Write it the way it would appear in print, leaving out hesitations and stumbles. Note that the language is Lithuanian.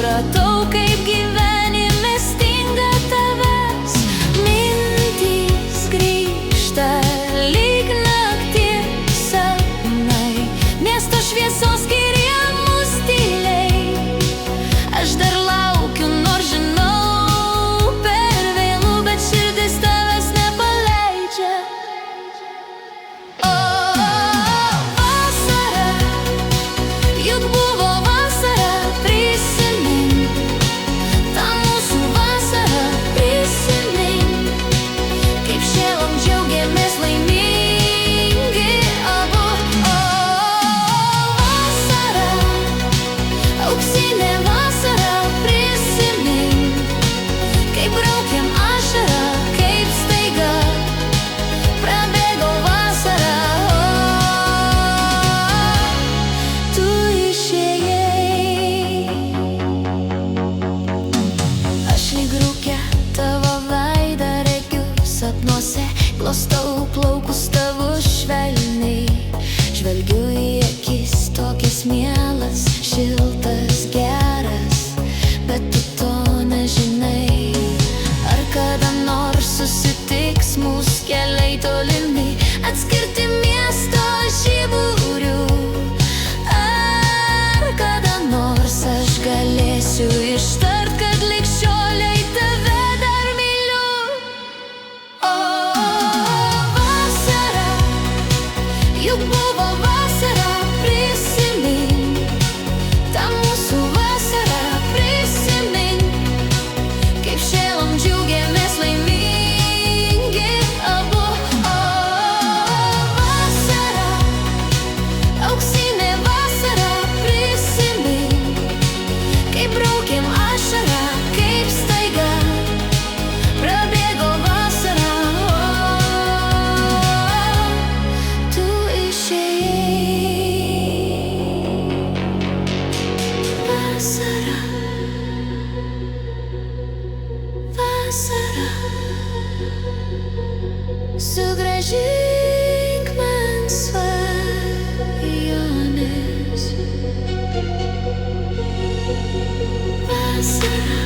supratau, kaip gyvenime stinga tavęs. Mintys grįžta lyg nakties sapnai, miesto šviesos skiria mus tyliai. Aš dar laukiu, nors žinau per vėlu, bet širdis tavęs nepaleidžia. O, vasara, juk buvo vasara, prisimink tą mūsų vasarą, prisimink, kaip šėlom džiaugiamės laimingi abu. O, vasara, auksinė vasara, prisimink, kaip braukėm ašarą, kaip staiga prabėgo vasara. O, tu išėjai. Aš lyg rūke tavo veidą regiu sapnuose, glostau plaukus tavo švelniai, žvelgiu į akis tokias mielas, šiltas, geras, bet tu to nežinai. Ar kada nors susitiks mūsų keliai tolimi, atskirti miesto žiburių? Ar kada nors aš galėsiu ištart, kad lig šiolei tave dar myliu? O, vasara, juk buvo vasara, prisimink tą mūsų vasarą, prisimink, kaip šėlom džiaugiamės laimingi abu. O, vasara, auksinė vasara, prisimink, kaip braukėm ašarą, kaip staiga prabėgo vasara. O, tu išėjai. Vasara, vasara, sugrąžink man svajones. Vasara,